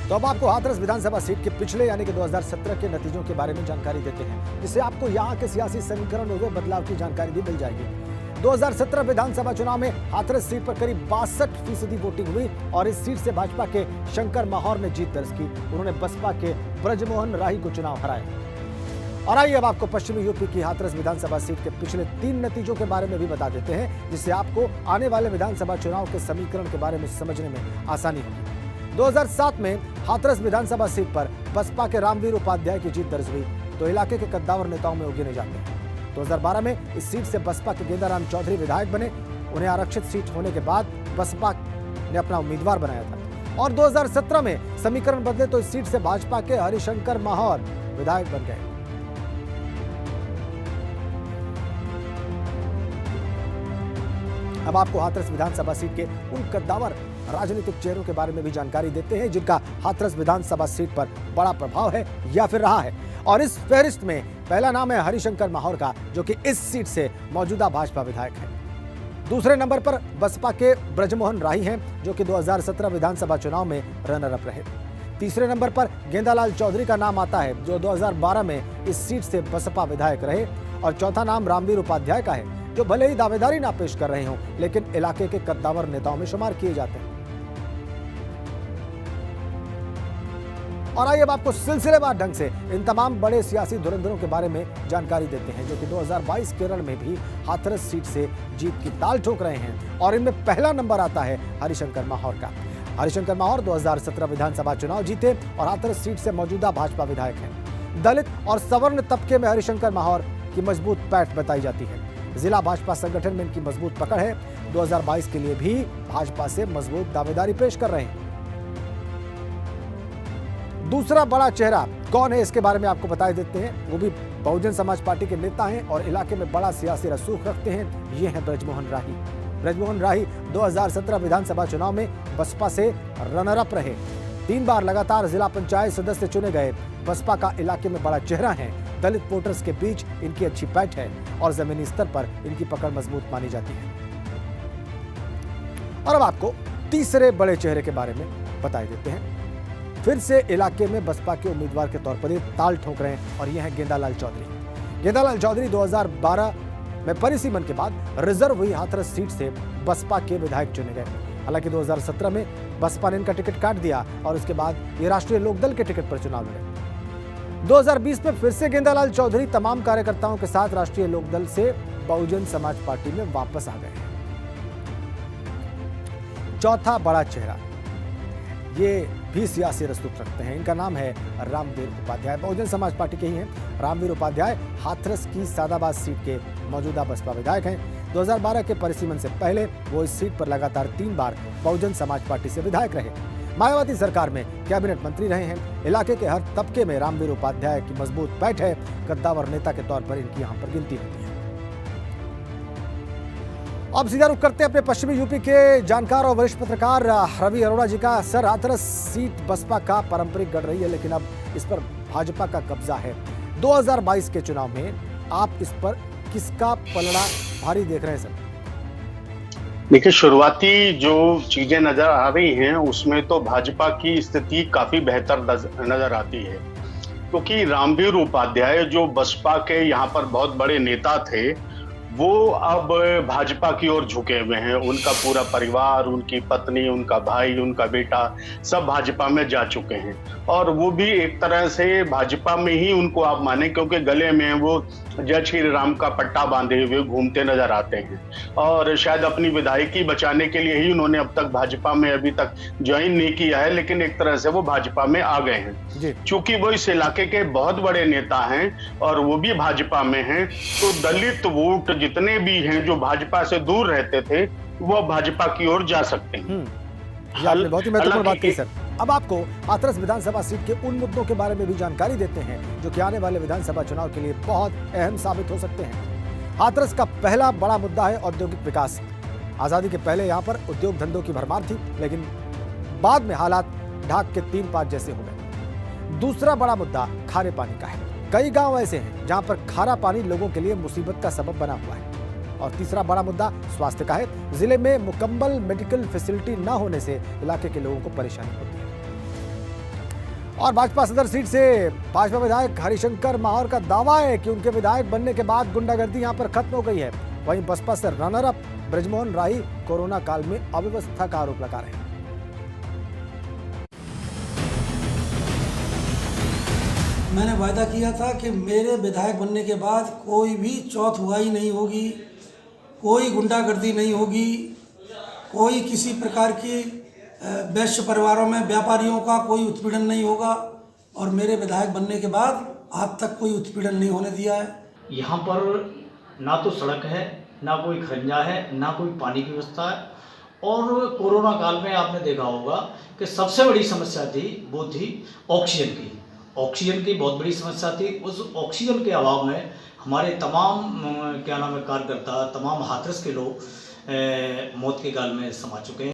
तो अब आपको हाथरस विधानसभा सीट के पिछले यानी कि 2017 के नतीजों के बारे में जानकारी देते हैं, जिससे आपको यहाँ के सियासी समीकरण हुए बदलाव की जानकारी भी मिल जाएगी। 2017 विधानसभा चुनाव में हाथरस सीट पर करीब 62% वोटिंग हुई और इस सीट से भाजपा के शंकर माहौर ने जीत दर्ज की। उन्होंने बसपा के ब्रजमोहन राही को चुनाव हराया। और आइए अब आपको पश्चिमी यूपी की हाथरस विधानसभा सीट के पिछले 3 नतीजों के बारे में भी बता देते हैं, जिससे आपको आने वाले विधानसभा चुनाव के समीकरण के बारे में समझने में आसानी होगी। 2007 में हाथरस विधानसभा सीट पर बसपा के रामवीर उपाध्याय की जीत दर्ज हुई, तो इलाके के कद्दावर नेताओं में वो गिने जाते हैं। 2012 में इस सीट से बसपा के गेंदाराम चौधरी विधायक बने। उन्हें आरक्षित सीट होने के बाद बसपा ने अपना उम्मीदवार बनाया था। और 2017 में समीकरण बदले तो इस सीट से भाजपा के हरिशंकर माहौर विधायक बन गए। अब आपको हाथरस विधानसभा सीट के उन कद्दावर राजनीतिक चेहरों के बारे में भी जानकारी देते हैं जिनका हाथरस विधानसभा सीट पर बड़ा प्रभाव है या फिर रहा है। और इस फहरिस्त में पहला नाम है हरिशंकर माहौर का, जो कि इस सीट से मौजूदा भाजपा विधायक है। दूसरे नंबर पर बसपा के ब्रजमोहन राही हैं, जो कि 2017 विधानसभा चुनाव में रनर अप रहे। तीसरे नंबर पर गेंदालाल चौधरी का नाम आता है, जो 2012 में इस सीट से बसपा विधायक रहे। और चौथा नाम रामवीर उपाध्याय का है, जो भले ही दावेदारी ना पेश कर रहे हों, लेकिन इलाके के कद्दावर नेताओं में शुमार किए जाते हैं। और आइए अब आपको सिलसिलेवार ढंग से इन तमाम बड़े सियासी धुरंधरों के बारे में जानकारी देते हैं, जो कि 2022 केरल में भी हाथरस सीट से जीत की ताल ठोक रहे हैं। और इनमें पहला नंबर आता है हरिशंकर माहौर का। हरिशंकर माहौर 2017 विधानसभा चुनाव जीते और हाथरस सीट से मौजूदा भाजपा विधायक हैं। दलित और सवर्ण तबके में हरिशंकर माहौर की मजबूत पैठ बताई जाती है। जिला भाजपा संगठन में इनकी मजबूत पकड़ है। 2022 के लिए भी भाजपा से मजबूत दावेदारी पेश कर रहे हैं। दूसरा बड़ा चेहरा कौन है, इसके बारे में आपको बता देते हैं। वो भी बहुजन समाज पार्टी के नेता हैं और इलाके में बड़ा सियासी रसूख रखते हैं। ये हैं ब्रजमोहन राही। ब्रजमोहन राही 2017 विधानसभा चुनाव में बसपा से रनर अप रहे। 3 बार लगातार जिला पंचायत सदस्य चुने गए। बसपा का इलाके में बड़ा चेहरा है। दलित वोटर्स के बीच इनकी अच्छी पैठ है और जमीनी स्तर पर इनकी पकड़ मजबूत मानी जाती है। और अब आपको तीसरे बड़े चेहरे के बारे में बता देते हैं। फिर से इलाके में बसपा के उम्मीदवार के तौर पर ये ताल ठोक रहे हैं और ये है गेंदालाल चौधरी। गेंदालाल चौधरी 2012 में परिसीमन के बाद रिजर्व हुई हाथरस सीट से बसपा के विधायक चुने गए। हालांकि 2017 में बसपा ने इनका टिकट काट दिया और उसके बाद ये राष्ट्रीय लोकदल के टिकट पर चुनाव लड़े। 2020 में फिर से गेंदालाल चौधरी तमाम कार्यकर्ताओं के साथ राष्ट्रीय लोकदल से बहुजन समाज पार्टी में वापस आ गए हैं। चौथा बड़ा चेहरा, ये भी सियासी रसूख रखते हैं। इनका नाम है रामवीर उपाध्याय। बहुजन समाज पार्टी के ही हैं। रामवीर उपाध्याय हाथरस की सादाबाद सीट के मौजूदा बसपा विधायक हैं। 2012 के परिसीमन से पहले वो इस सीट पर लगातार 3 बार बहुजन समाज पार्टी से विधायक रहे। मायावती सरकार में कैबिनेट मंत्री रहे हैं। इलाके के हर तबके में रामवीर उपाध्याय की मजबूत पैठ है। कद्दावर नेता के तौर पर इनकी यहाँ पर गिनती होती है। अब सीधा रुख करते हैं अपने पश्चिमी यूपी के जानकार और वरिष्ठ पत्रकार रवि अरोड़ा जी का। सर, हाथरस सीट बसपा का पारंपरिक गढ़ रही है, लेकिन अब इस पर भाजपा का कब्जा है। 2022 के चुनाव में आप इस पर किसका पलड़ा भारी देख रहे हैं सर? देखिए, शुरुआती जो चीजें नजर आ रही हैं उसमें तो भाजपा की स्थिति काफी बेहतर नजर आती है, क्योंकि रामवीर उपाध्याय जो बसपा के यहाँ पर बहुत बड़े नेता थे, वो अब भाजपा की ओर झुके हुए हैं। उनका पूरा परिवार, उनकी पत्नी, उनका भाई, उनका बेटा सब भाजपा में जा चुके हैं और वो भी एक तरह से भाजपा में ही उनको आप माने, क्योंकि गले में वो जय श्री राम का पट्टा बांधे हुए घूमते नजर आते हैं और शायद अपनी विधायकी बचाने के लिए ही उन्होंने अब तक भाजपा में अभी तक ज्वाइन नहीं किया है, लेकिन एक तरह से वो भाजपा में आ गए हैं। चूंकि वो इस इलाके के बहुत बड़े नेता हैं और वो भी भाजपा में हैं, तो दलित वोट जितने भी हैं जो भाजपा से दूर रहते थे वो भाजपा की ओर जा सकते हैं। आपने बहुत ही महत्वपूर्ण बात कही सर। अब आपको हाथरस विधानसभा सीट के उन मुद्दों के बारे में भी जानकारी देते हैं जो कि आने वाले विधानसभा चुनाव के लिए बहुत अहम साबित हो सकते हैं। हाथरस का पहला बड़ा मुद्दा है औद्योगिक विकास। आजादी के पहले यहाँ पर उद्योग धंधों की भरमार थी, लेकिन बाद में हालात ढाक के 3 पात जैसे हो गए। दूसरा बड़ा मुद्दा खारे पानी का है। कई गांव ऐसे हैं जहां पर खारा पानी लोगों के लिए मुसीबत का सबब बना हुआ है। और तीसरा बड़ा मुद्दा स्वास्थ्य का है। जिले में मुकम्मल मेडिकल फैसिलिटी न होने से इलाके के लोगों को परेशानी होती है। और भाजपा सदर सीट से भाजपा विधायक हरिशंकर माहौर का दावा है कि उनके विधायक बनने के बाद गुंडागर्दी यहां पर खत्म हो गई है। वहीं बसपा से रनर अप ब्रजमोहन राही कोरोना काल में अव्यवस्था का आरोप लगा रहे हैं। मैंने वायदा किया था कि मेरे विधायक बनने के बाद कोई भी चौथुआई नहीं होगी, कोई गुंडागर्दी नहीं होगी, कोई किसी प्रकार की वैश्य परिवारों में व्यापारियों का कोई उत्पीड़न नहीं होगा और मेरे विधायक बनने के बाद आज तक कोई उत्पीड़न नहीं होने दिया है। यहाँ पर ना तो सड़क है, ना कोई खंजा है, ना कोई पानी की व्यवस्था है। और कोरोना काल में आपने देखा होगा कि सबसे बड़ी समस्या थी वो थी ऑक्सीजन की। ऑक्सीजन की बहुत बड़ी समस्या थी। उस ऑक्सीजन के अभाव में हमारे तमाम कार्यकर्ता, तमाम हाथरस के लोग मौत के गाल में समा चुके हैं।